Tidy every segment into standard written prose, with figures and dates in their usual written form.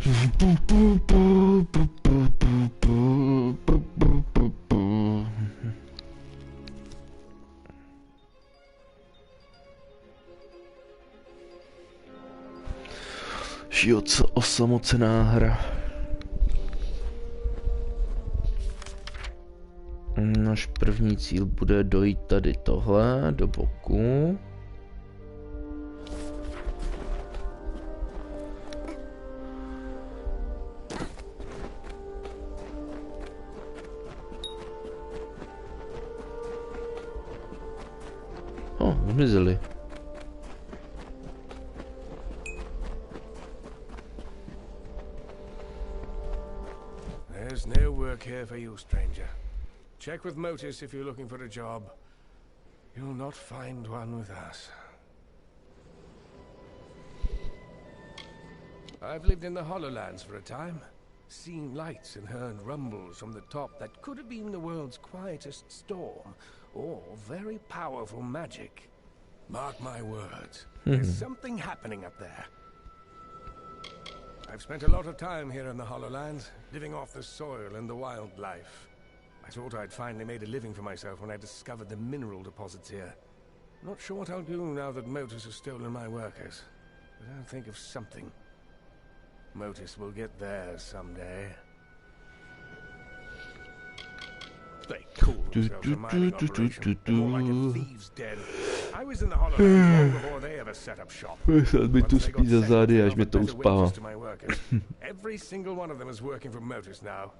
Jo, co osamocená hra. Náš první cíl bude dojít tady tohle, do boku. Zmizeli. There's no work here for you, stranger. Check with Motis if you're looking for a job. You'll not find one with us. I've lived in the Hollowlands for a time, seen lights and heard rumbles from the top that could have been the world's quietest storm, or very powerful magic. Mark my words, there's something happening up there. I've spent a lot of time here in the Hollowlands, living off the soil and the wildlife. I thought I'd finally made a living for myself when I discovered the mineral deposits here. Not sure what I'll do now that Motis has stolen my workers, but I'll think of something. Motis will get there someday. They call themselves a mining operation, more like a thieves' den. I was in the Hollowlands long before they ever set up shop. Mi tu spí za zády, až mě to uspává. Every single one of them is working for Motis now.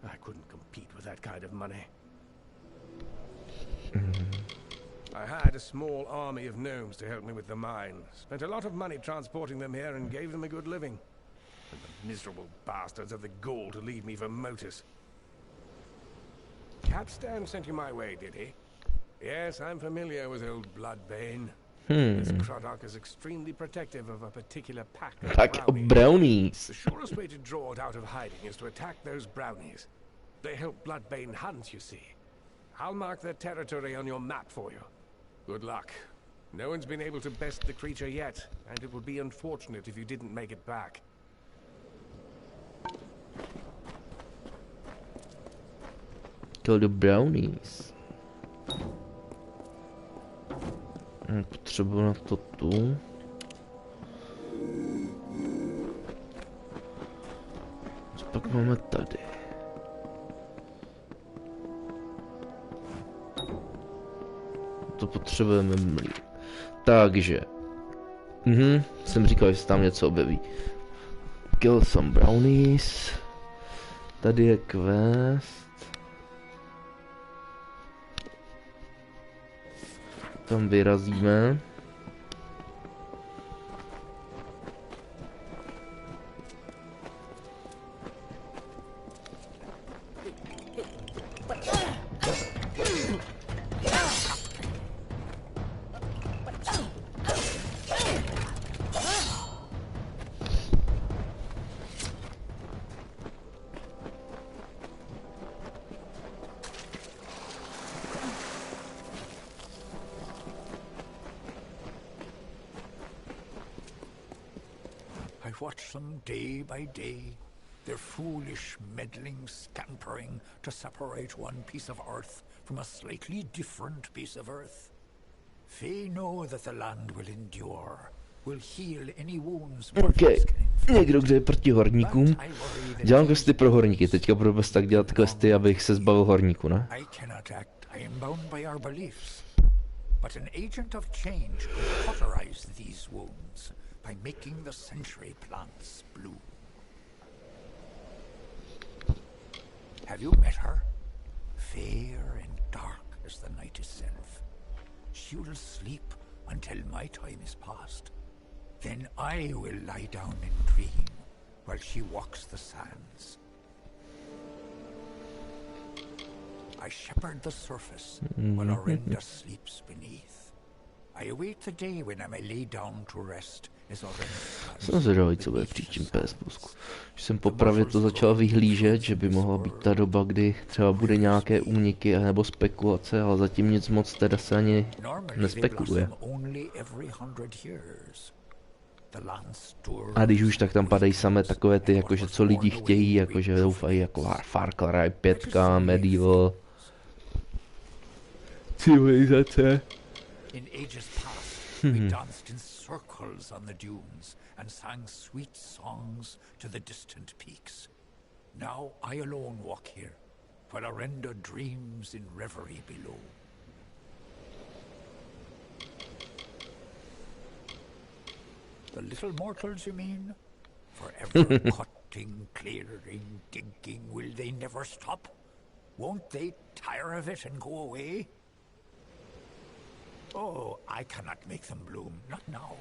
I couldn't compete with that kind of money. I hired a small army of gnomes to help me with the mine. Spent a lot of money transporting them here and gave them a good living. And the miserable bastards had the gall to leave me for Motis. Capstan sent you my way, did he? Yes, I'm familiar with old Bloodbane. This Croddock is extremely protective of a particular pack of brownies. The surest way to draw it out of hiding is to attack those brownies. They help Bloodbane hunt, you see. I'll mark their territory on your map for you. Good luck. No one's been able to best the creature yet, and it would be unfortunate if you didn't make it back. Kill the brownies. Potřebuji na to tu. Co pak máme tady? To potřebujeme mlý. Takže. Jsem říkal, že se tam něco objeví. Kill some brownies. Tady je quest. Tam vyrazíme. Watch them day by day, their foolish, meddling scampering to separate one piece of earth from a slightly different piece of earth. They know that the land will endure, will heal any wounds. Okay. Někdo, kdo je proti horníkům. Dělám questy pro horníky, teďka budu bez tak dělat questy, abych se zbavil horníku, ne? But an agent of change could cauterize these wounds by making the century plants bloom. Have you met her? Fair and dark as the night itself. She will sleep until my time is past. Then I will lie down and dream while she walks the sands. I shepherd the surface while Orenda sleeps beneath. I await the day when I may lay down to rest. Jsem zvědavý, co bude v příštím PS Plusku. Když jsem popravdě to začal vyhlížet, že by mohla být ta doba, kdy třeba bude nějaké úniky nebo spekulace, ale zatím nic moc teda se ani nespekuluje. A když už, tak tam padají samé takové ty, jakože co lidi chtějí, jakože doufají, jako Far Cry 5, Medieval, civilizace. In ages past, we danced in circles on the dunes and sang sweet songs to the distant peaks. Now I alone walk here, while Arenda dreams in reverie below. The little mortals, you mean? Forever cutting, clearing, digging, will they never stop? Won't they tire of it and go away? Oh, I cannot make them bloom, not now.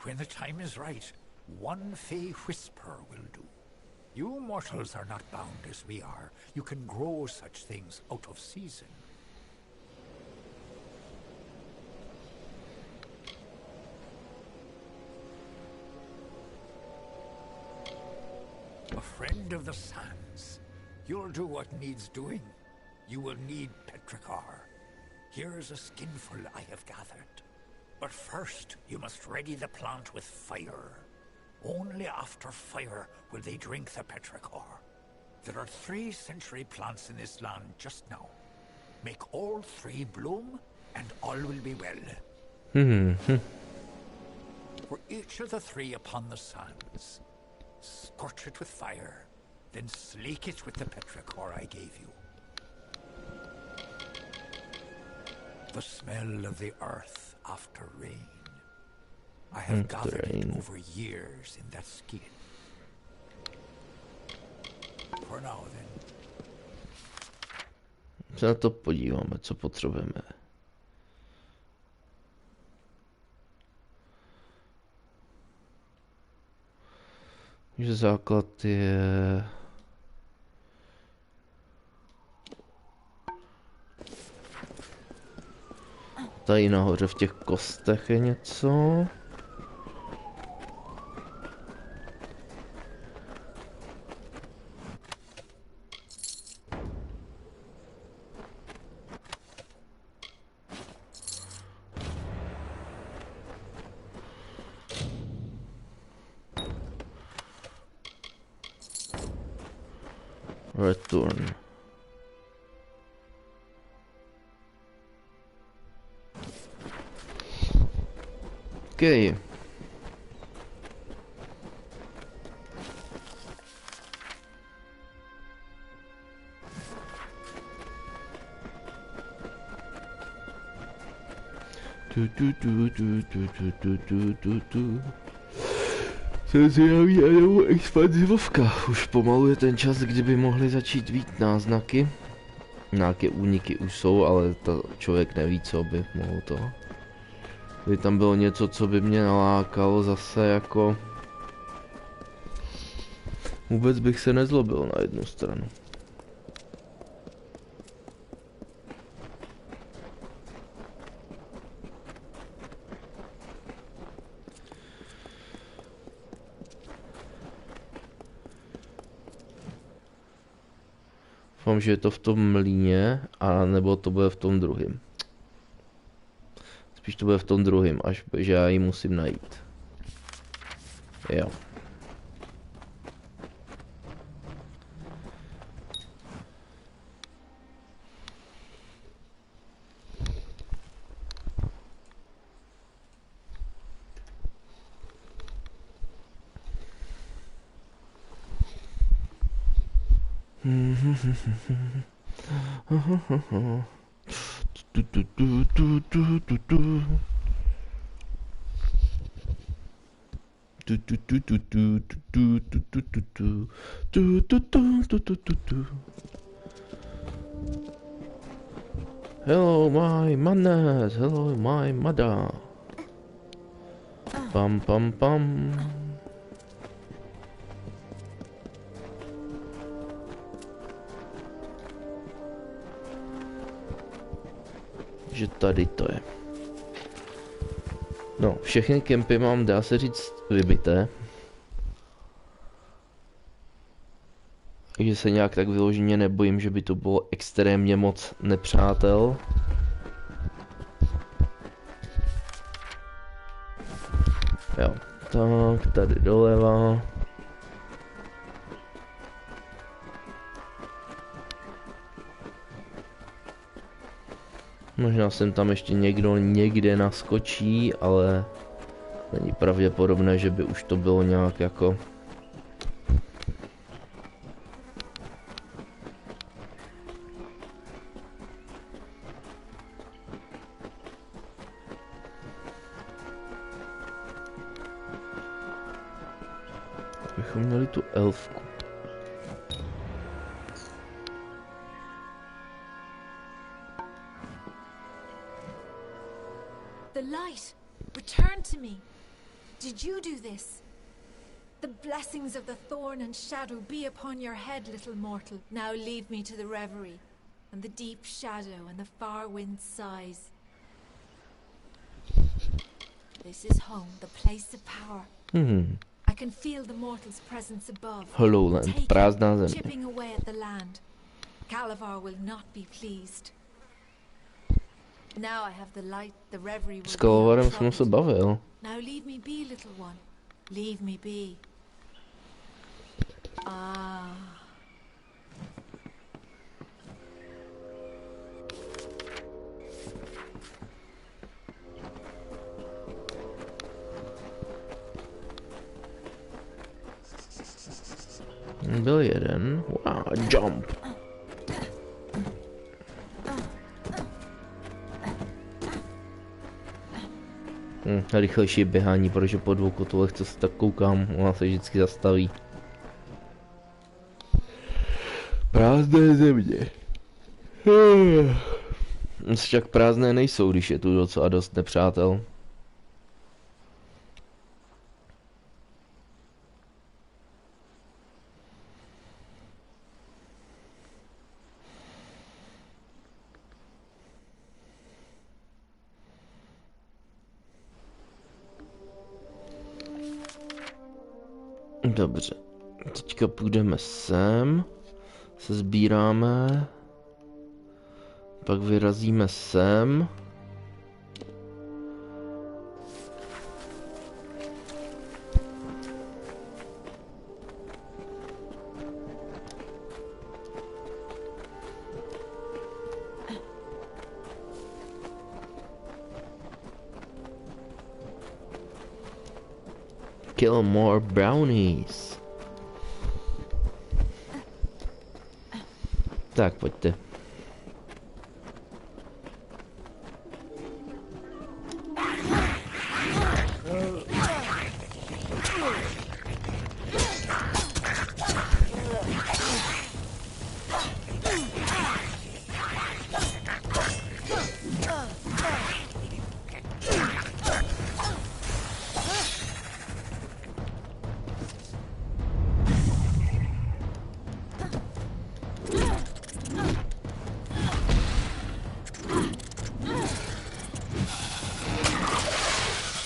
When the time is right, one fey whisper will do. You mortals are not bound as we are. You can grow such things out of season. A friend of the sands. You'll do what needs doing. You will need petrichor. Here's a skinful I have gathered. But first, you must ready the plant with fire. Only after fire will they drink the petrichor. There are 3 century plants in this land just now. Make all 3 bloom, and all will be well. For each of the 3 upon the sands, scorch it with fire, then slake it with the petrichor I gave you. The smell of the earth after rain. I have gathered it over years in that skin. For now then. Se na to podíváme, co potřebujeme. Takže základ je... Tady nahoře v těch kostech je něco. Return. Okay. Jsem zvědavý na novou expanzivovka. Už pomalu je ten čas, kdyby mohli začít být náznaky. Nějaké úniky už jsou, ale to člověk neví, co by mohlo to. Kdyby tam bylo něco, co by mě nalákalo zase jako... Vůbec bych se nezlobil na jednu stranu. Doufám, že je to v tom mlýně, a nebo to bude v tom druhém. Spíš to bude v tom druhém, až že já ji musím najít. Jo. Hello, my manners. Hello, my mother. Pam, pam, pam. Že tady to je. No, všechny kempy mám, dá se říct, vybité. Takže se nějak tak vyloženě nebojím, že by to bylo extrémně moc nepřátel. Jo, Tak, tady doleva. Možná sem tam ještě někdo někde naskočí, ale není pravděpodobné, že by už to bylo nějak jako... Bychom měli tu elfku. The light! Return to me! Did you do this? The blessings of the thorn and shadow be upon your head, little mortal. Now leave me to the reverie, and the deep shadow and the far wind sighs. This is home, the place of power. I can feel the mortal's presence above. Hollow land, prázdná země. Chipping away at the land. Calavar will not be pleased. Now I have the light, the reverie will S Kalavarem jsem se bavil. Now leave me be, little one. Leave me be. Ah. Byl jeden. Wow, jump. Rychlejší běhání, protože po dvou kotolech, co se tak koukám, ona se vždycky zastaví. Prázdné země. Však prázdné nejsou, když je tu docela dost nepřátel. Dobře, teďka půjdeme sem, se sbíráme, pak vyrazíme sem. Kill more brownies. Tak, pojďte.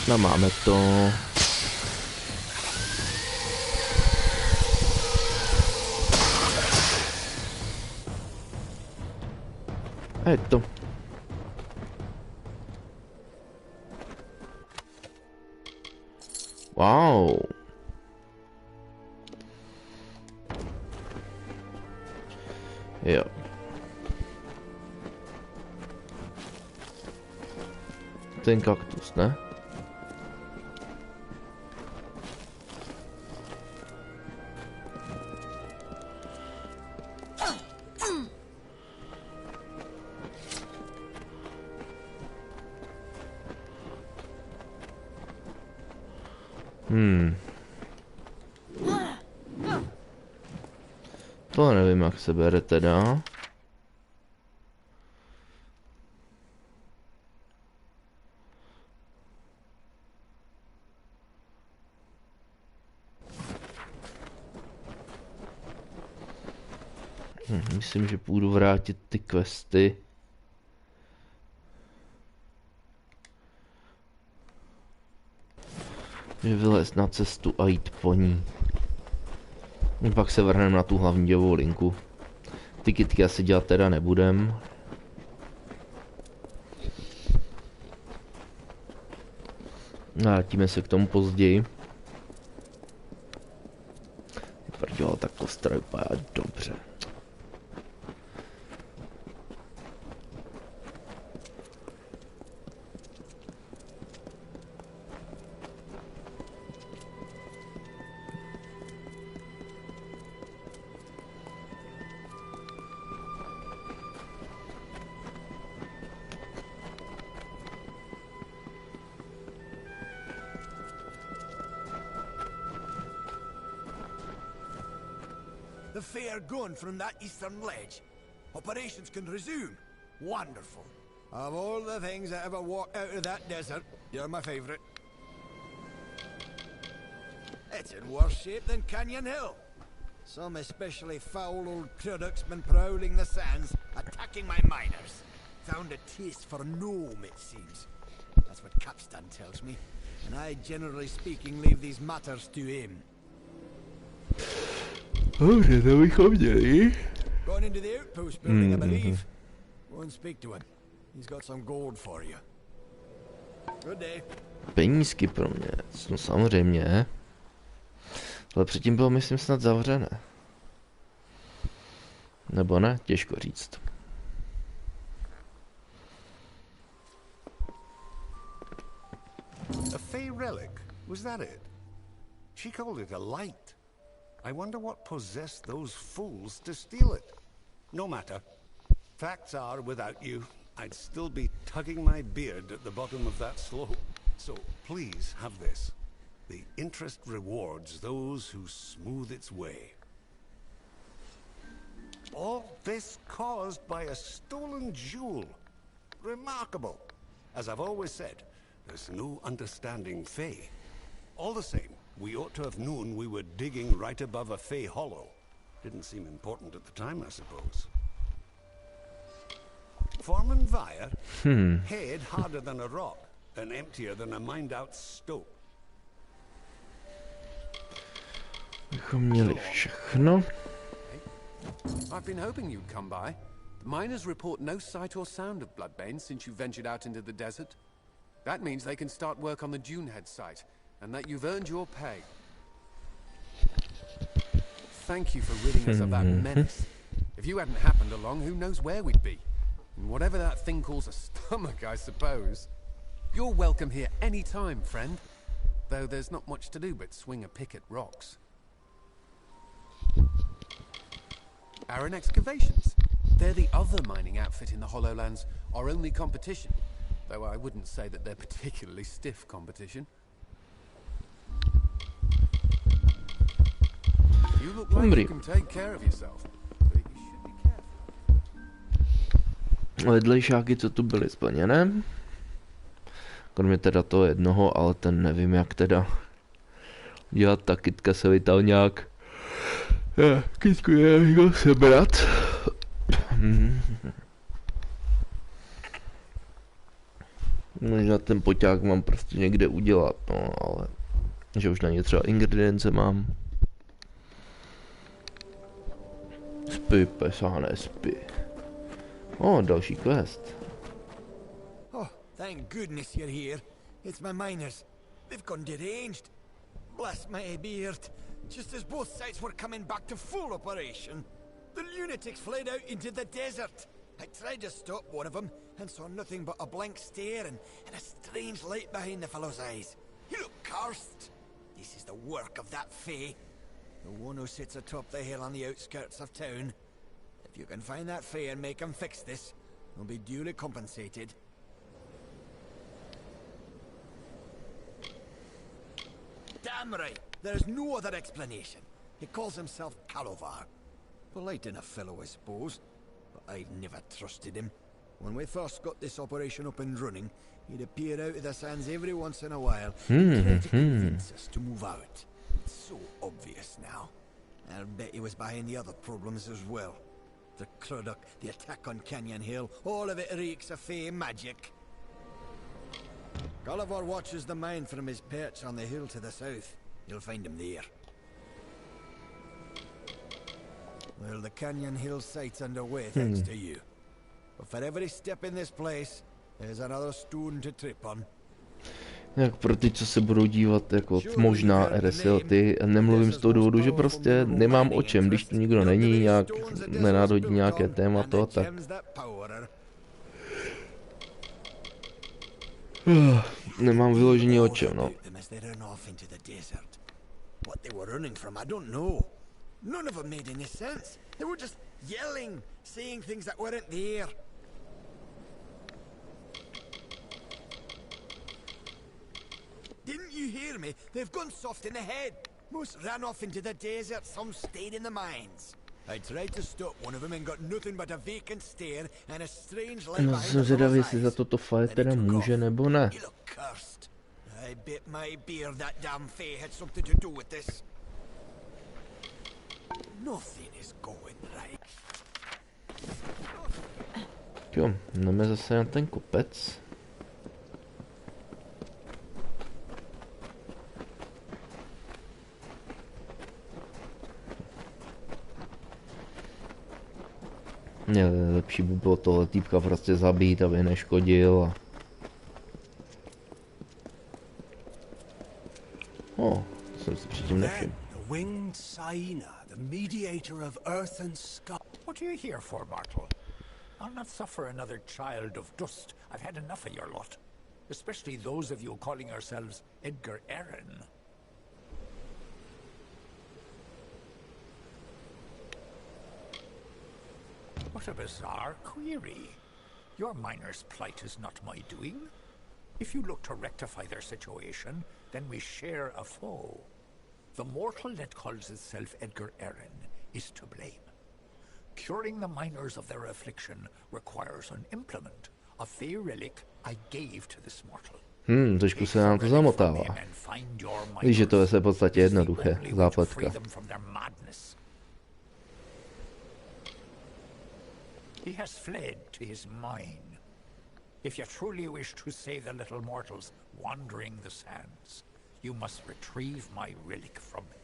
No, máme to. A je to. Wow. Jo. Ten kaktus, ne? To nevím, jak se bere teda. Myslím, že půjdu vrátit ty questy. Že vylez na cestu a jít po ní. Pak se vrhneme na tu hlavní dějovou linku. Ty kytky asi dělat teda nebudem. Vrátíme se k tomu později. kostra vypadá dobře. The fair gone from that eastern ledge. Operations can resume. Wonderful. Of all the things that ever walked out of that desert, you're my favorite. It's in worse shape than Canyon Hill. Some especially foul old cruddock's been prowling the sands, attacking my miners. Found a taste for gnome, it seems. That's what Capstan tells me. And I, generally speaking, leave these matters to him. Dobře, to bychom měli. Gone into the outpost building, I believe. Go and speak to him. He's got some gold for you. Good day. Penízky pro mě, no samozřejmě. Ale předtím bylo, myslím, snad zavřené. Nebo ne? Těžko říct. A fey relic, was that it? She called it a light. I wonder what possessed those fools to steal it. No matter. Facts are, without you, I'd still be tugging my beard at the bottom of that slope. So please have this. The interest rewards those who smooth its way. All this caused by a stolen jewel. Remarkable. As I've always said, there's no understanding Fey. All the same, we ought to have known we were digging right above a Fey hollow. Didn't seem important at the time, I suppose. Foreman Vire, head harder than a rock, and emptier than a mined-out stope. Bychom měli všechno. I've been hoping you'd come by. The miners report no sight or sound of Bloodbane since you ventured out into the desert. That means they can start work on the Dunehead site, and that you've earned your pay. Thank you for ridding us of that menace. If you hadn't happened along, who knows where we'd be? And whatever that thing calls a stomach, I suppose. You're welcome here any time, friend. Though there's not much to do but swing a pick at rocks. Aaron Excavations. They're the other mining outfit in the Hollowlands, our only competition. Though I wouldn't say that they're particularly stiff competition. You look like you can take care of yourself, but you should be careful. Vedlejšáky, co tu byly splněné. Kromě teda toho jednoho, ale ten nevím jak teda dělat, ta kytka se vytal nějak. Kytku nevím sebrat. Možná ten poťák mám prostě někde udělat, no, ale že už na ně třeba ingredience mám. Spí, pesáne, spí. Další quest. Oh, thank goodness you're here. It's my miners. They've gone deranged. Bless my beard. Just as both sites were coming back to full operation, the lunatics fled out into the desert. I tried to stop one of them and saw nothing but a blank stare and a strange light behind the fellow's eyes. He looked cursed. This is the work of that Fey. The one who sits atop the hill on the outskirts of town. If you can find that Fey and make him fix this, he'll be duly compensated. Damn right. There's no other explanation. He calls himself Calovar. Polite enough fellow, I suppose. But I've never trusted him. When we first got this operation up and running, he'd appear out of the sands every once in a while and try to convince us to move out. It's so obvious now. I'll bet he was behind the other problems as well. The Cruddock, the attack on Canyon Hill, all of it reeks of Fey magic. Gulliver watches the mine from his perch on the hill to the south. You'll find him there. Well, the Canyon Hill site's underway thanks to you. But for every step in this place, there's another stone to trip on. Jak pro ty, co se budou dívat jako možná RSLty, nemluvím z toho důvodu, že prostě nemám o čem, když tu nikdo není, nějak nenádhodí nějaké téma, tak nemám vyloženě o čem, no. What they were running from, I don't know. None of them made any sense. They were just yelling, saying things that weren't there. Didn't you hear me? They've gone soft in the head. Most ran off into the desert, some stayed in the mines. I tried to stop one of them and got nothing but a vacant stare and a strange light No, jsem zvědavý, jestli za toto Faye teda může nebo ne. You look cursed. I bet my beard that damn Faye had something to do with this. Nothing is going right. Jo, jdeme zase na ten kopec. Lepší by bylo tohle týpka prostě zabít, aby neškodil a... Jsem si předtím nevšiml. The winged Saina, the mediator of earth and sky. What are you here for, mortal? I'll not suffer another child of dust. I've had enough of your lot. Especially those of you calling yourselves Edgar Allan. What a bizarre query. Your miner's plight is not my doing. If you look to rectify their situation, then we share a foe. The mortal that calls itself Edgar Allan is to blame. Curing the miners of their affliction requires an implement, a Fey relic I gave to this mortal. Trošku se nám to zamotává. Víš, že to je v podstatě jednoduché, zápletka. He has fled to his mine. If you truly wish to save the little mortals wandering the sands, you must retrieve my relic from him.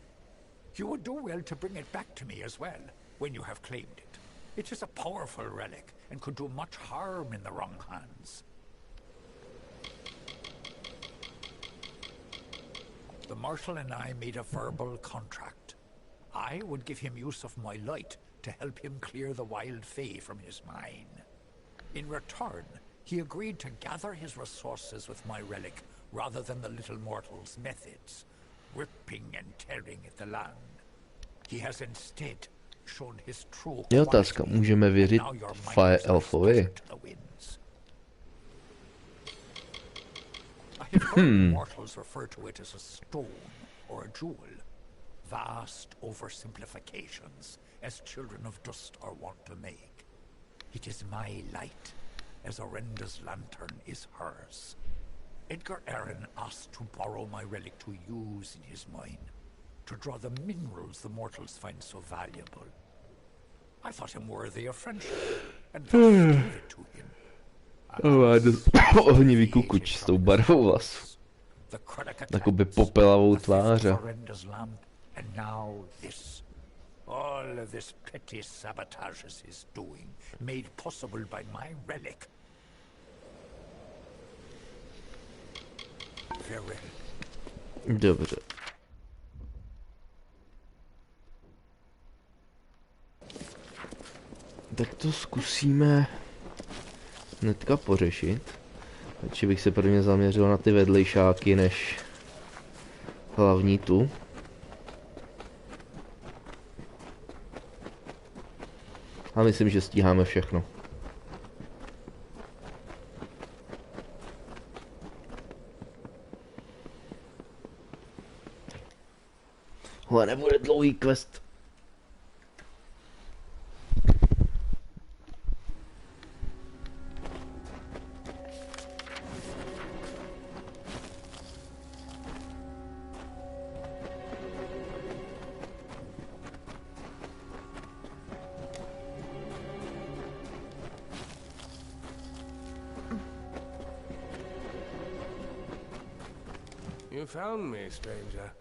You would do well to bring it back to me as well, when you have claimed it. It is a powerful relic, and could do much harm in the wrong hands. The mortal and I made a verbal contract. I would give him use of my light to help him clear the wild Fae from his mine. In return, he agreed to gather his resources with my relic rather than the little mortal's methods, ripping and tearing at the land. He has instead shown his true Je otázka, můžeme věřit Fae elfovi? I have heard mortals refer to it as a stone or a jewel. Vast oversimplifications, as children of dust are wont to make. It is my light, as Orenda's lantern is hers. Edgar Allan asked to borrow my relic to use in his mine, to draw the minerals the mortals find so valuable. I thought him worthy of friendship, and thus gave it to him. Ohnivý kukuč s tou barvou vlasu. Takoby popelavou tvář. And now this. All of this petty sabotage is his doing, made possible by my relic. Farewell. Dobře. Tak to zkusíme hnedka pořešit. Takže bych se prvně zaměřil na ty vedlejšáky než hlavní tu. A myslím, že stíháme všechno. Ale nebude dlouhý quest. You found me, stranger.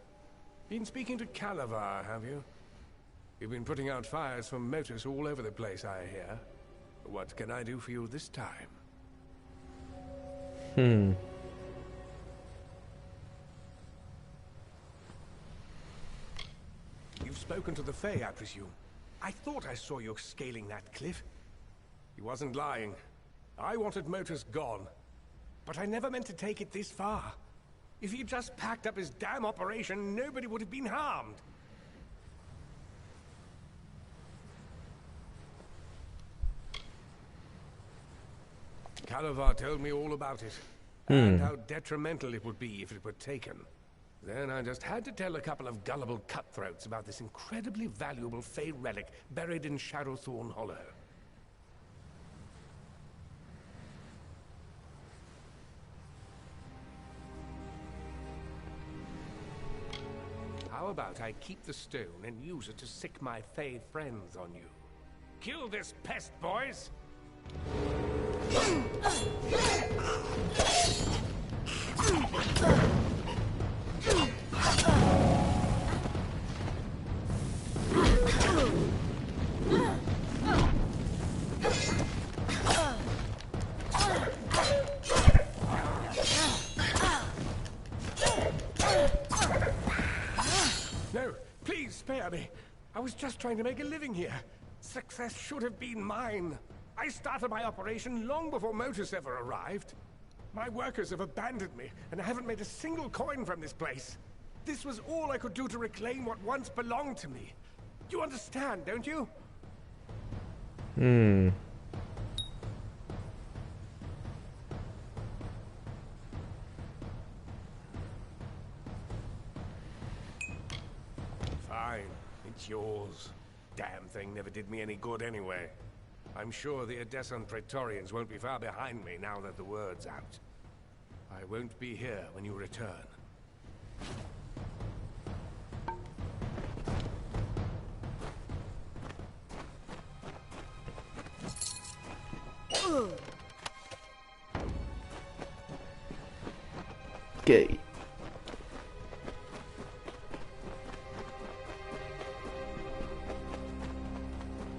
Been speaking to Calavar, have you? You've been putting out fires from motors all over the place, I hear. What can I do for you this time? You've spoken to the Fae, I presume. I thought I saw you scaling that cliff. He wasn't lying. I wanted Motus gone. But I never meant to take it this far. If he'd just packed up his damn operation, nobody would have been harmed. Calavar told me all about it. And how detrimental it would be if it were taken. Then I just had to tell a couple of gullible cutthroats about this incredibly valuable Fey relic buried in Shadowthorn Hollow. How about I keep the stone and use it to sick my Fey friends on you? Kill this pest, boys! No, please spare me. I was just trying to make a living here. Success should have been mine. I started my operation long before Motus ever arrived. My workers have abandoned me, and I haven't made a single coin from this place. This was all I could do to reclaim what once belonged to me. You understand, don't you? Fine, it's yours. Damn thing never did me any good anyway. I'm sure the Odessan Praetorians won't be far behind me now that the word's out. I won't be here when you return. Okay.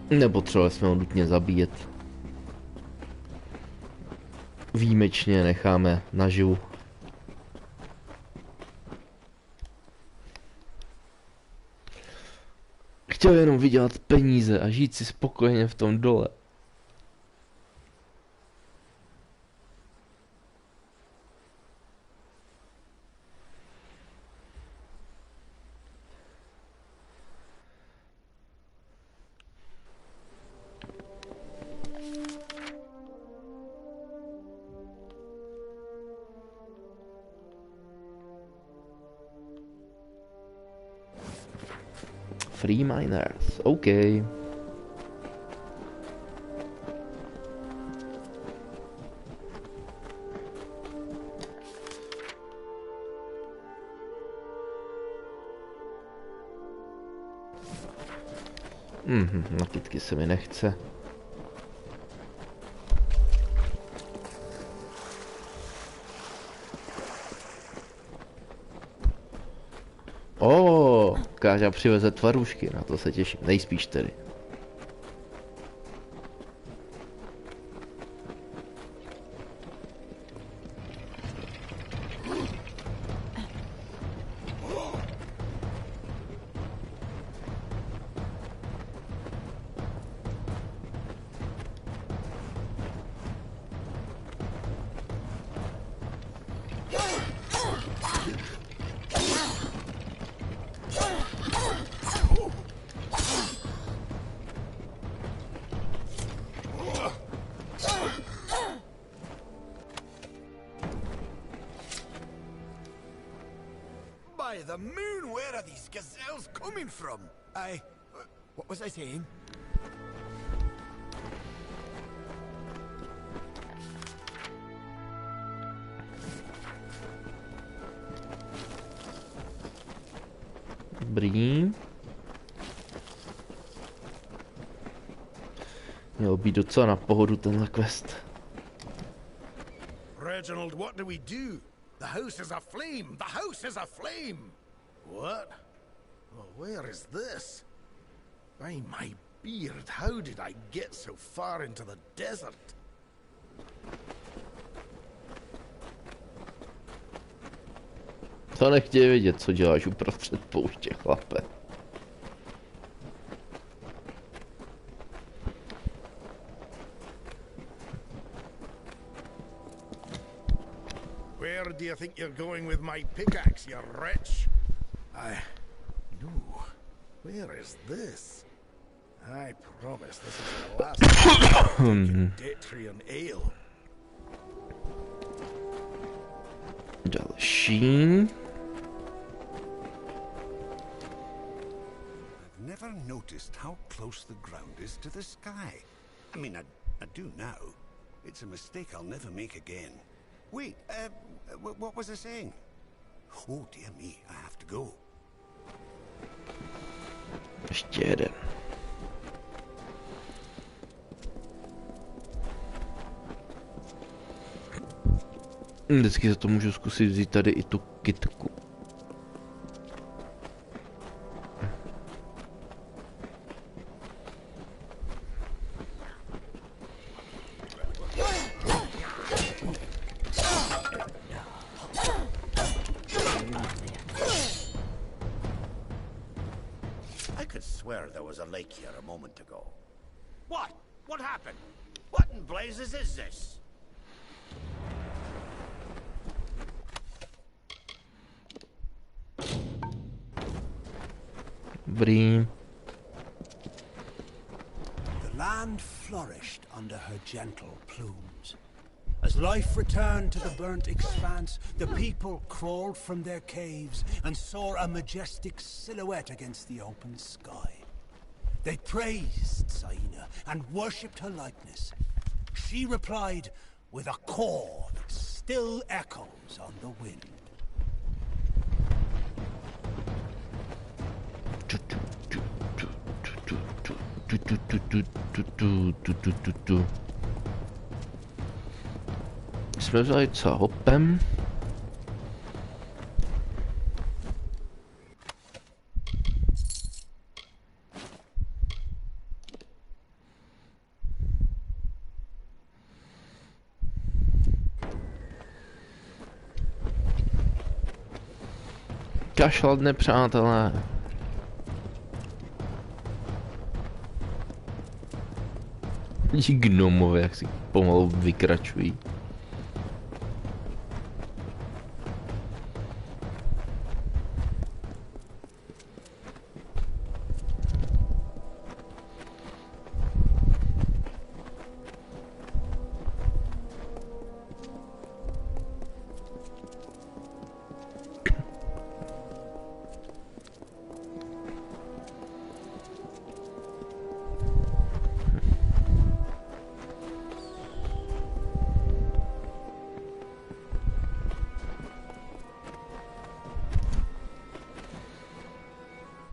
Nepotřebovali jsme ho nutně zabíjet. Výjimečně necháme naživu. Chtěl jenom vydělat peníze a žít si spokojeně v tom dole. Free miners, okay. Na kytky se mi nechce. Káža přiveze tvarůžky, na to se těším, nejspíš tedy. By the moon, where are these gazelles coming from? What was I saying? Dobrý. Měl být docela na pohodu tenhle quest. Reginald, what do we do? The house is aflame! The house is aflame! What? Well, where is this? By my beard, how did I get so far into the desert? To nechtěji vědět, co děláš uprostřed pouště, chlape. do you think you're going with my pickaxe, you wretch? No. Where is this? I promise this is the last Detrian ale. Další. I've never noticed how close the ground is to the sky. I mean, I do now. It's a mistake I'll never make again. Wait, what was I saying? Oh, dear me, I have to go. Ještě jeden. Vždycky za to můžu zkusit vzít tady i tu kytku. I could swear there was a lake here a moment ago. What? What happened? What in blazes is this? Dobrý. The land flourished under her gentle plumes. As life returned to the burnt expanse, the people crawled from their caves and saw a majestic silhouette against the open sky. They praised Zaina and worshipped her likeness. She replied with a call that still echoes on the wind. Jsme vzali co hopem. Kašlat, nepřátelé. Gnomové, jak si pomalu vykračují.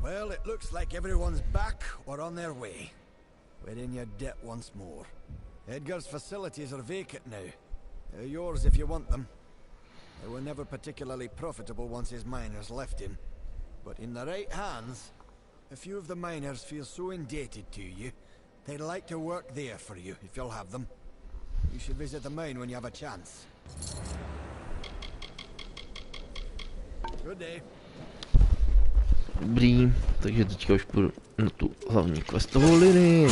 Well, it looks like everyone's back or on their way. We're in your debt once more. Edgar's facilities are vacant now. They're yours if you want them. They were never particularly profitable once his miners left him. But in the right hands, a few of the miners feel so indebted to you, they'd like to work there for you, if you'll have them. You should visit the mine when you have a chance. Good day. Dobrý, takže teďka už půjdu na tu hlavní questovou linii.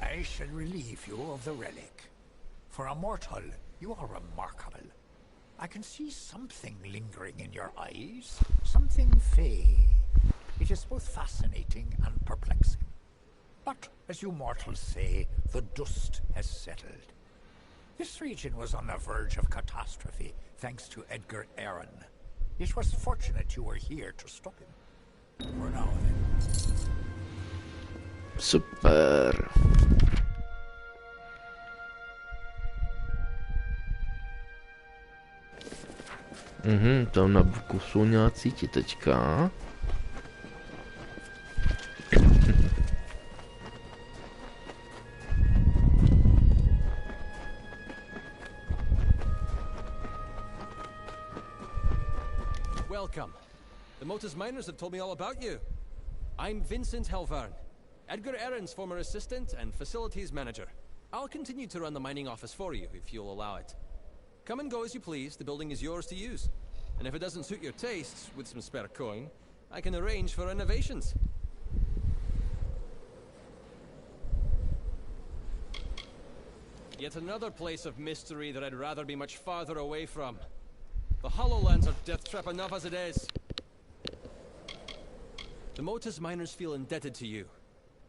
I shall relieve you of the relic. For a mortal, you are remarkable. I can see something lingering in your eyes, something fey. It is both fascinating and perplexing. But, as you mortals say, the dust has settled. This region was on the verge of catastrophe, thanks to Edgar Aaron. It was fortunate you were here to stop him. For now, then. Super. Tam na boku jsou nějací ti teďka. Welcome. The Motus miners have told me all about you. I'm Vincent Helvarn, Edgar Aaron's former assistant and facilities manager. I'll continue to run the mining office for you, if you'll allow it. Come and go as you please, the building is yours to use. And if it doesn't suit your tastes, with some spare coin, I can arrange for renovations. Yet another place of mystery that I'd rather be much farther away from. The Hollowlands are death trap enough as it is. The Motus miners feel indebted to you.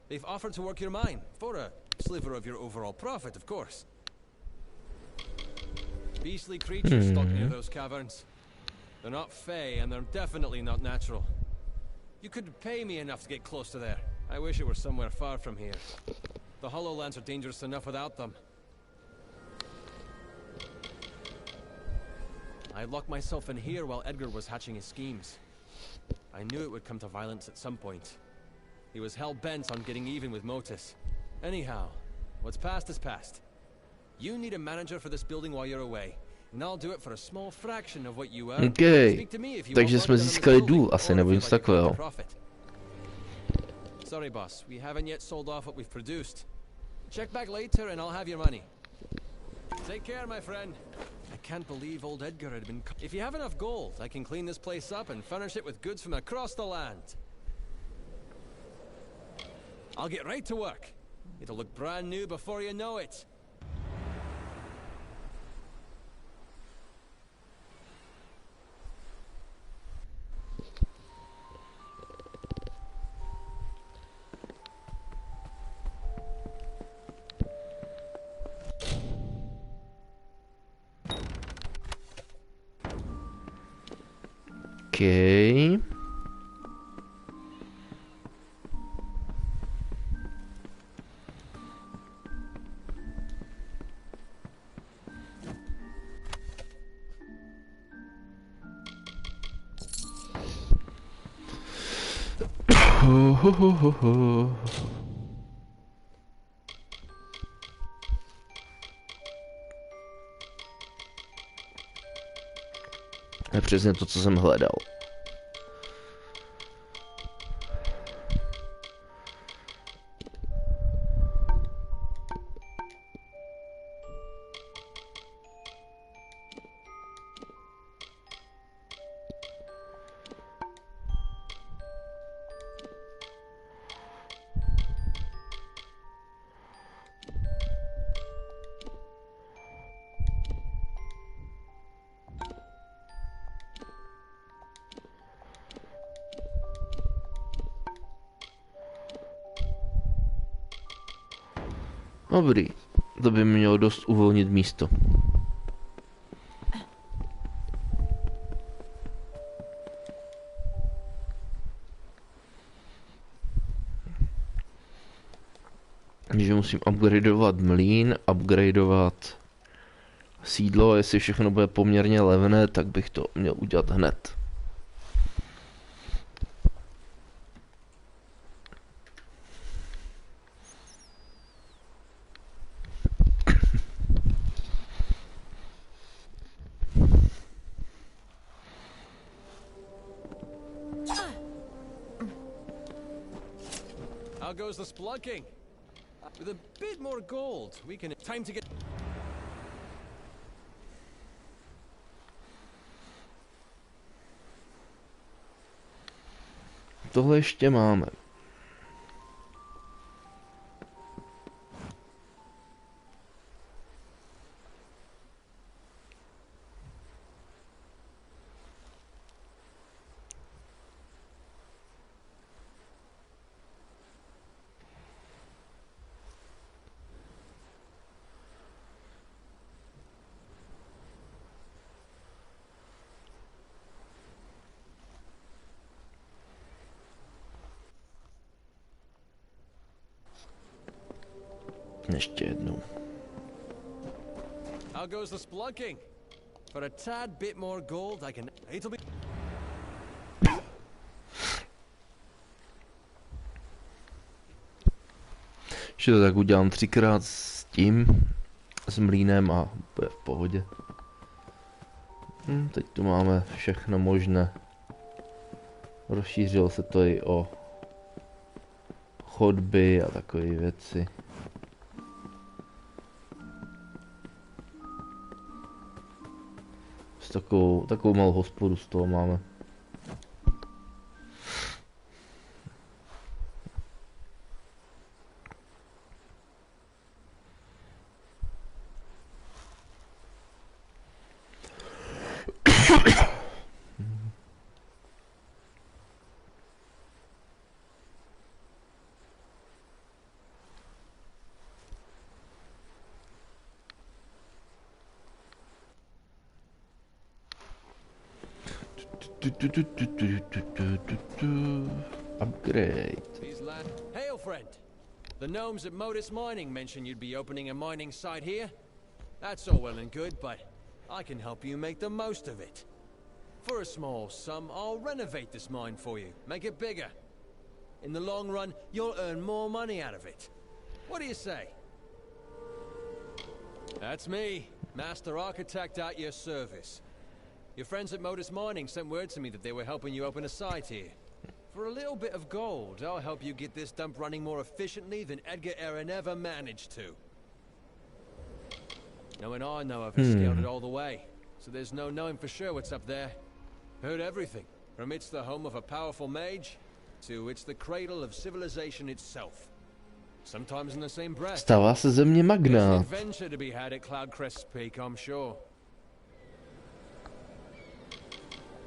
They've offered to work your mine, for a sliver of your overall profit, of course. Beastly creatures stalk near those caverns. They're not fey, and they're definitely not natural. You could pay me enough to get close to there. I wish it were somewhere far from here. The Hollowlands are dangerous enough without them. I locked myself in here while Edgar was hatching his schemes. I knew it would come to violence at some point. He was hell-bent on getting even with Motus. Anyhow, what's past is past. You need a manager for this building while you're away, and I'll do it for a small fraction of what you earn. Okay. Takže jsme získali důl, asi nebo něco takového. Sorry, boss, we haven't yet sold off what we've produced. Check back later and I'll have your money. Take care, my friend. I can't believe old Edgar had been... If you have enough gold, I can clean this place up and furnish it with goods from across the land. I'll get right to work. It'll look brand new before you know it. Okay. Ho, ho, ho, ho, ho. To je přesně to, co jsem hledal. Dobrý, to by mělo dost uvolnit místo. Takže musím upgradeovat mlýn, upgradeovat sídlo, jestli všechno bude poměrně levné, tak bych to měl udělat hned. How goes the spelunking? With a bit more gold, we can... Time to get... Tohle ještě máme. Ještě jednou. How goes the spelunking? For a tad bit more gold, I can... It'll be... Že to tak udělám 3krát s tím, s mlýnem a bude v pohodě. Teď tu máme všechno možné. Rozšířilo se to i o chodby a takové věci. S takovou malou hospodu z toho máme. Upgrade. Hail, friend. The gnomes at Modus Mining mentioned you'd be opening a mining site here. That's all well and good, but I can help you make the most of it. For a small sum, I'll renovate this mine for you, make it bigger. In the long run, you'll earn more money out of it. What do you say? That's me, Master Architect at your service. Your friends at Modus Mining sent word to me that they were helping you open a site here. For a little bit of gold, I'll help you get this dump running more efficiently than Edgar Aaron ever managed to. Knowing I know I've scaled it all the way, so there's no knowing for sure what's up there. Heard everything, from it's the home of a powerful mage, to it's the cradle of civilization itself. Sometimes in the same breath. Stává se ze mě There's an magnát. adventure to be had at Cloudcrest's Peak, I'm sure.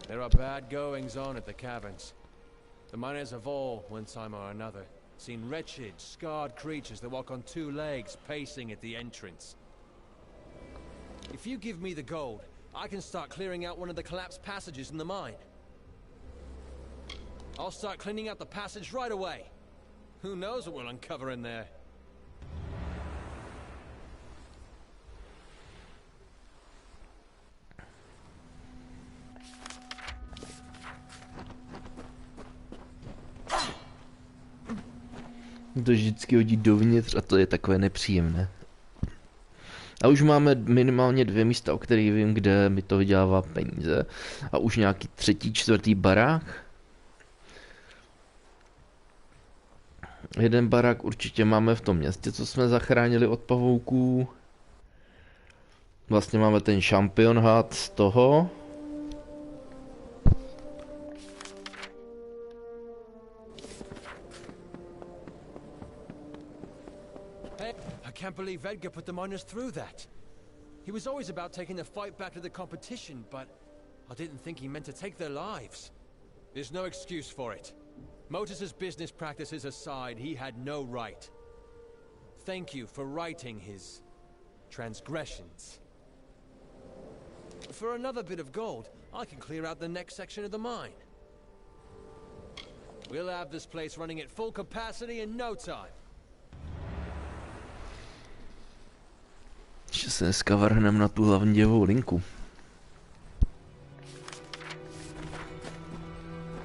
There are bad goings on at the caverns. The miners have all, one time or another, seen wretched, scarred creatures that walk on two legs pacing at the entrance. If you give me the gold, I can start clearing out one of the collapsed passages in the mine. I'll start cleaning out the passage right away. Who knows what we'll uncover in there? To vždycky hodí dovnitř a to je takové nepříjemné. A už máme minimálně 2 místa, o kterých vím, kde mi to vydělává peníze. A už nějaký 3., 4. barák. Jeden barák určitě máme v tom městě, co jsme zachránili od pavouků. Vlastně máme ten šampion had z toho. I can't believe Edgar put the miners through that. He was always about taking the fight back to the competition, but I didn't think he meant to take their lives. There's no excuse for it. Motus's business practices aside, he had no right. Thank you for righting his transgressions. For another bit of gold, I can clear out the next section of the mine. We'll have this place running at full capacity in no time. Ještě se dneska vrhneme na tu hlavní děvou linku.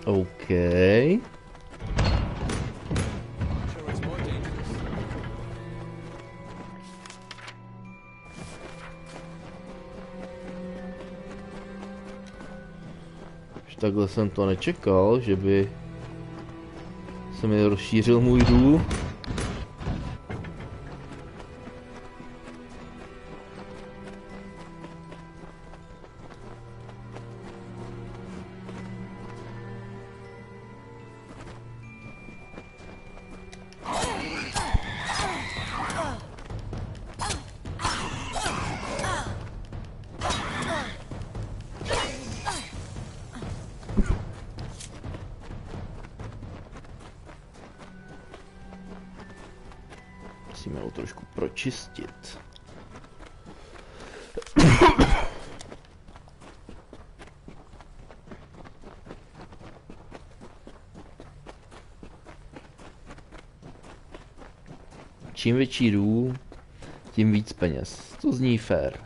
OK. Už takhle jsem to nečekal, že by se mi rozšířil můj důl. Musíme ho trošku pročistit. Čím větší důl, tím víc peněz. To zní fér.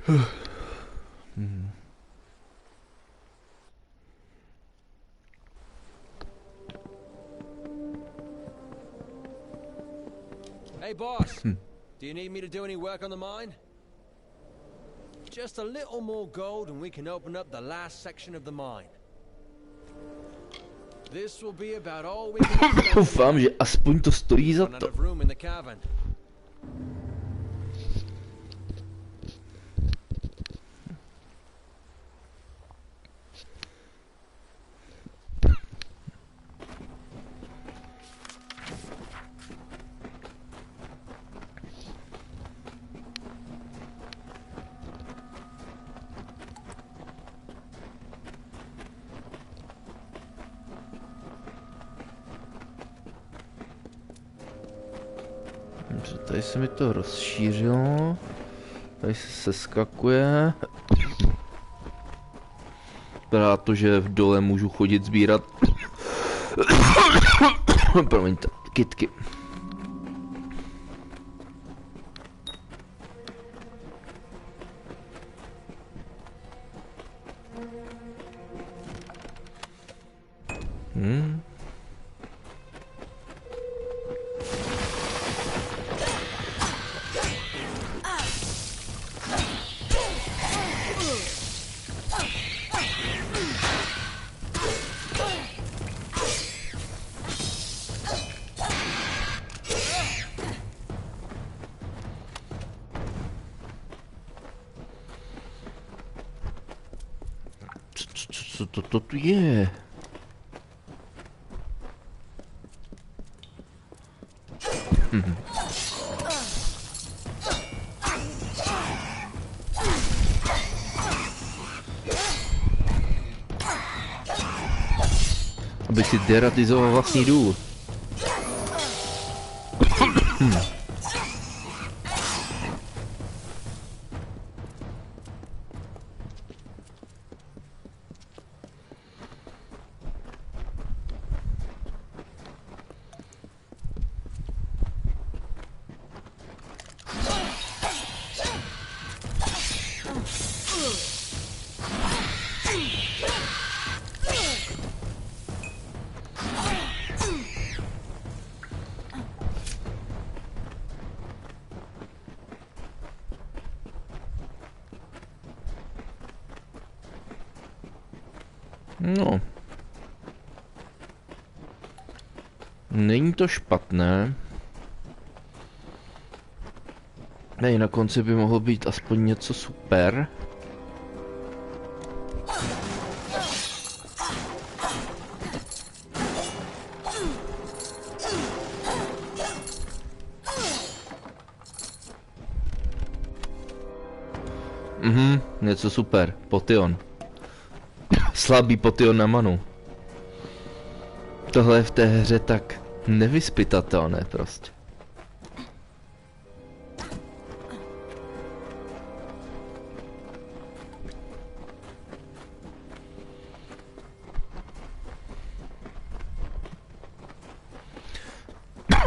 Hey, boss. Do you need me to do any work on the mine? Just a little more gold and we can open up the last section of the mine. This will be about all we can Doufám, že aspoň to stojí za to. room in the cavern. Tady se mi to rozšířilo. Tady se seskakuje. Vypadá to, že v dole můžu chodit sbírat. Promiňte, kytky. Co to tu je? Abych si deratizoval vlastní důl. No. Není to špatné. Tady na konci by mohlo být aspoň něco super. Něco super. Potion. Slabý potion na manu. Tohle je v té hře tak nevyzpytatelné prostě.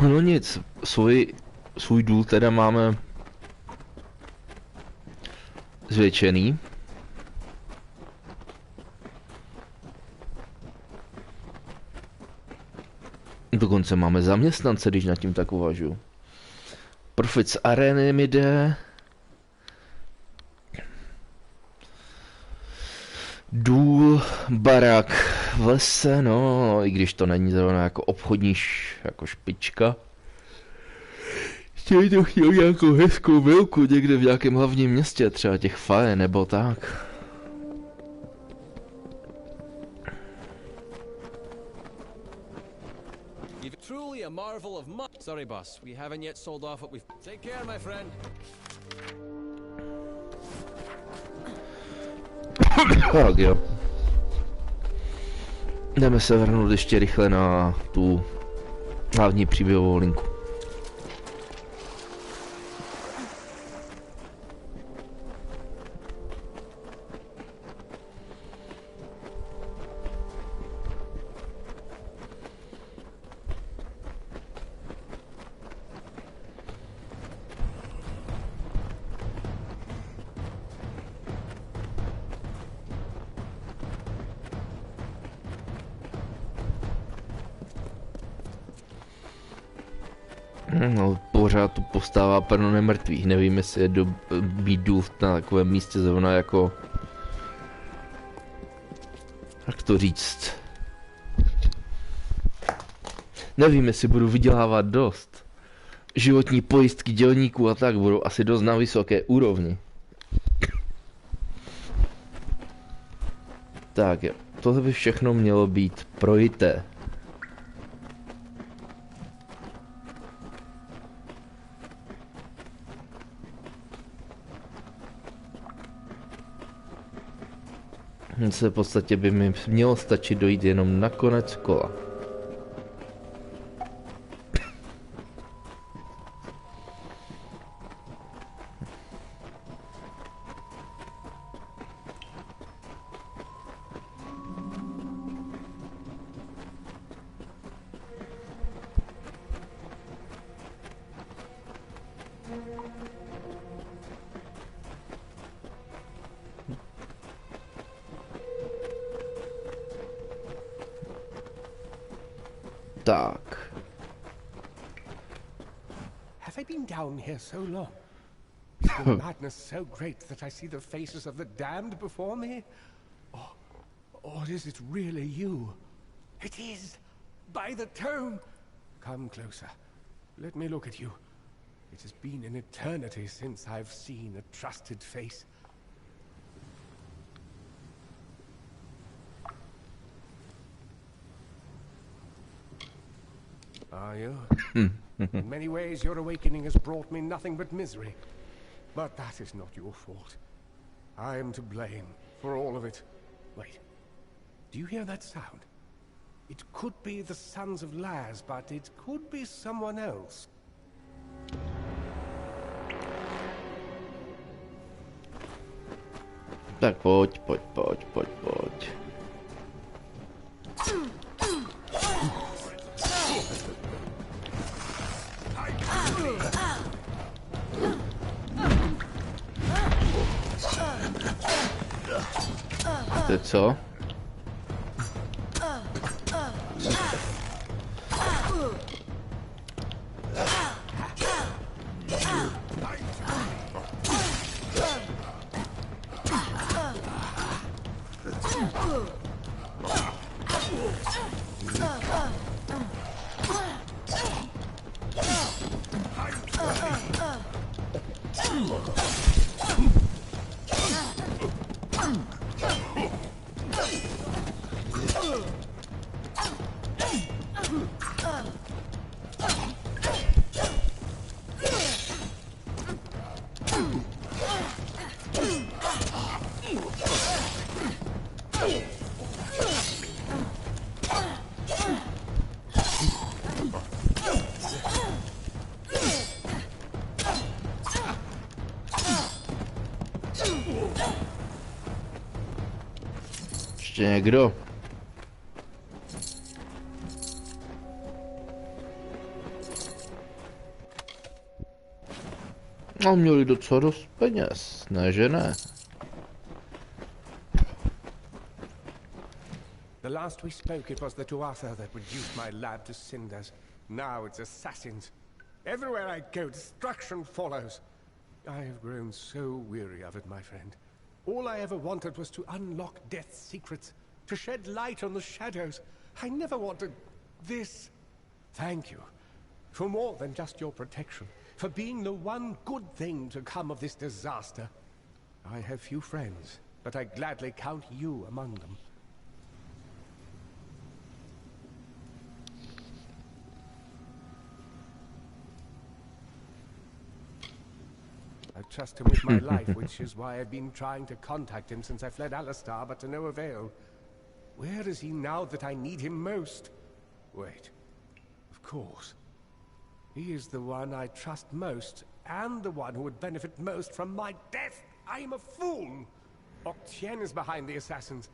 No nic, svůj důl teda máme zvětšený. Dokonce máme zaměstnance, když nad tím tak uvažuji. Profit z arény mi jde. Důl, barák v lese, no, i když to není zrovna jako obchodní jako špička. Chtěli to chtěl nějakou hezkou vilku někde v nějakém hlavním městě, třeba těch Fae nebo tak. Truly a marvel of Sorry, boss. We haven't yet sold off what we've... Take care, my friend. Tak jo. Jdeme se vrhnout ještě rychle na tu hlavní příběhovou linku. No, pořád tu postává plno nemrtvých. Nevím, jestli je být důl na takovém místě zrovna jako... Jak to říct? Nevím, jestli budu vydělávat dost. Životní pojistky dělníků a tak budou asi dost na vysoké úrovni. Tak jo, tohle by všechno mělo být projité. V podstatě by mi mělo stačit dojít jenom na konec kola. Tak. Have I been down here so long? Is the madness so great that I see the faces of the damned before me? Or is it really you? It is! By the tome! Come closer. Let me look at you. It has been an eternity since I've seen a trusted face. Are you? In many ways, your awakening has brought me nothing but misery. But that is not your fault. I am to blame for all of it. Wait. Do you hear that sound? It could be the Sons of Laz, but it could be someone else. Tak pojď. To co? Ještě někdo? No, měli docela dost peněz, ne že ne? The last we spoke, it was the Tuatha that reduced my lab to cinders. Now it's assassins. Everywhere I go, destruction follows. I have grown so weary of it, my friend. All I ever wanted was to unlock death's secrets, to shed light on the shadows. I never wanted this. Thank you for more than just your protection, for being the one good thing to come of this disaster. I have few friends, but I gladly count you among them. I trust him with my life, which is why I've been trying to contact him since I fled Alistar, but to no avail. Where is he now that I need him most? Wait. Of course. He is the one I trust most, and the one who would benefit most from my death. I am a fool! Octien is behind the assassins.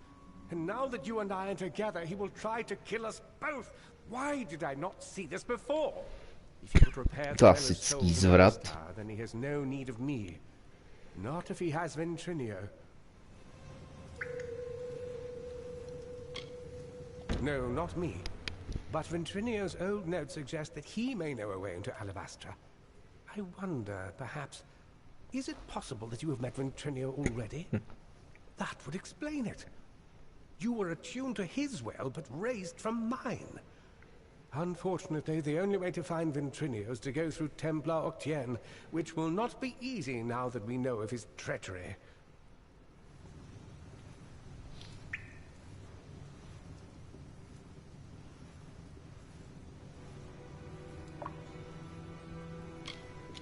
And now that you and I are together, he will try to kill us both. Why did I not see this before? If he could repair the Klasický zvrat. then he has no need of me. Not if he has Ventrinio. No, not me. but Ventrinio's old notes suggest that he may know a way into Alabastra. I wonder, perhaps, is it possible that you have met Ventrinio already? That would explain it. You were attuned to his well, but raised from mine. Unfortunately, the only way to find Ventrinio is to go through Templar Octien, which will not be easy now that we know of his treachery.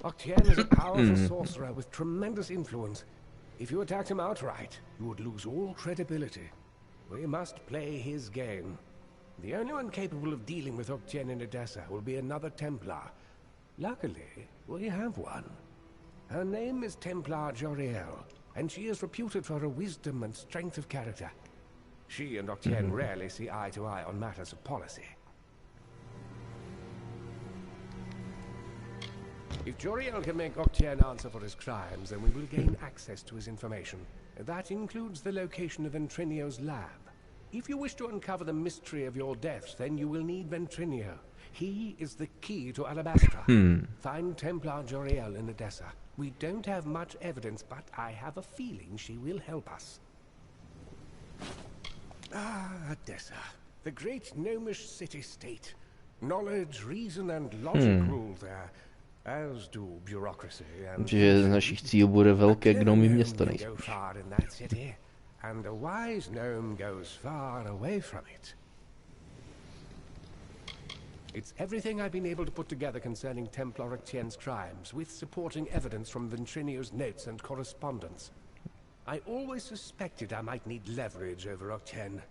Octien is a powerful sorcerer with tremendous influence. If you attacked him outright, you would lose all credibility. We must play his game. The only one capable of dealing with Octien in Edessa will be another Templar. Luckily, we have one. Her name is Templar Joriel, and she is reputed for her wisdom and strength of character. She and Octien rarely see eye to eye on matters of policy. If Joriel can make Octien answer for his crimes, then we will gain access to his information. That includes the location of Ventrinio's lab. If you wish to uncover the mystery of your deaths, then you will need Ventrinio. He is the key to Alabastra. Find Templar Joriel in Edessa. We don't have much evidence, but I have a feeling she will help us. Ah, Edessa. The great gnomish city-state. Knowledge, reason and logic rule there. As do bureaucracy and... Že z našich cílů bude velké gnomy město nejspíš. And a wise gnome goes far away from it. It's everything I've been able to put together concerning Templar Octien's crimes, with supporting evidence from Ventrinio's notes and correspondence. I always suspected I might need leverage over Octien.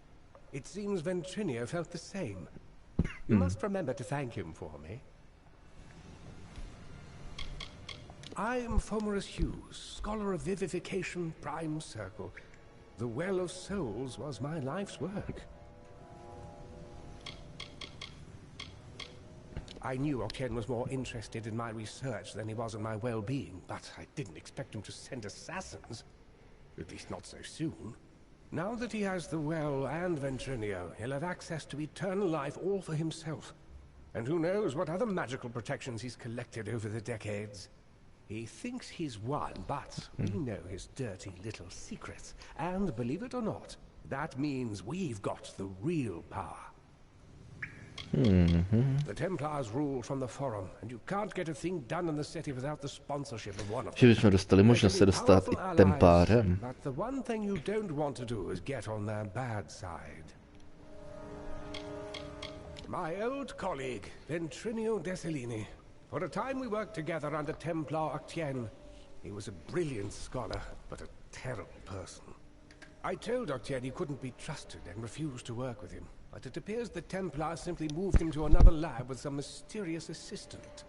It seems Ventrinio felt the same. You must remember to thank him for me. I am Fomerus Hughes, scholar of vivification, prime circle. The Well of Souls was my life's work. I knew Octien was more interested in my research than he was in my well-being, but I didn't expect him to send assassins. At least not so soon. Now that he has the Well and Ventrinio, he'll have access to eternal life all for himself. And who knows what other magical protections he's collected over the decades. He thinks he's won, but we know his dirty little secrets. And believe it or not, that means we've got the real power. The Templars rule from the Forum, and you can't get a thing done in the city without the sponsorship of one of them. Že bychom dostali možnost se dostat i Tempárem. But the one thing you don't want to do is get on their bad side. My old colleague, Ventrinio Desilini. For a time we worked together under Templar Octien. He was a brilliant scholar, but a terrible person. I told Octien he couldn't be trusted and refused to work with him. But it appears the Templars simply moved him to another lab with some mysterious assistant.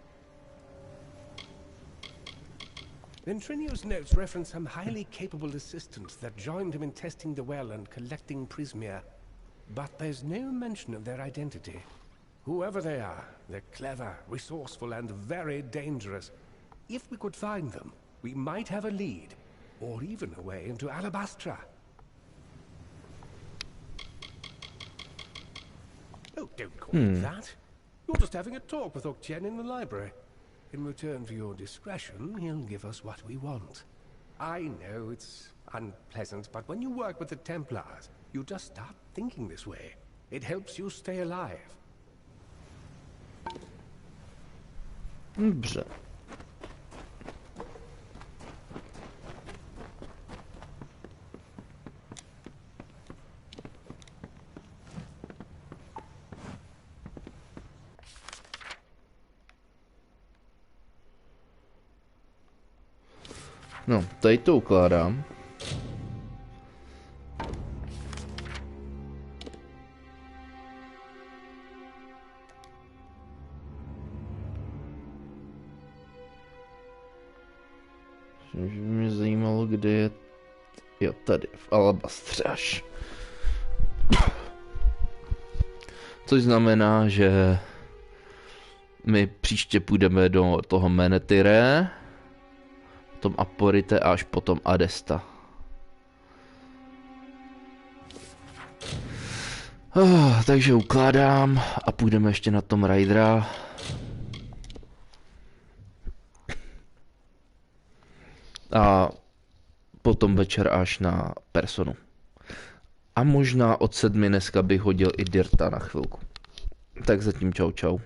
Ventrinio's notes reference some highly capable assistants that joined him in testing the well and collecting Prismia. But there's no mention of their identity. Whoever they are, they're clever, resourceful, and very dangerous. If we could find them, we might have a lead, or even a way into Alabastra. Oh, don't call it that. You're just having a talk with Octien in the library. In return for your discretion, he'll give us what we want. I know it's unpleasant, but when you work with the Templars, you just start thinking this way. It helps you stay alive. Dobře. No, tady to ukládám. Mě zajímalo, kde je... Jo, tady, v Alabastře až. Což znamená, že my příště půjdeme do toho Menetire, potom Aporite a až potom Adesta. Takže ukládám a půjdeme ještě na tom Raidera. A potom večer až na Personu. A možná od 7 dneska bych hodil i Dirta na chvilku. Tak zatím čau čau.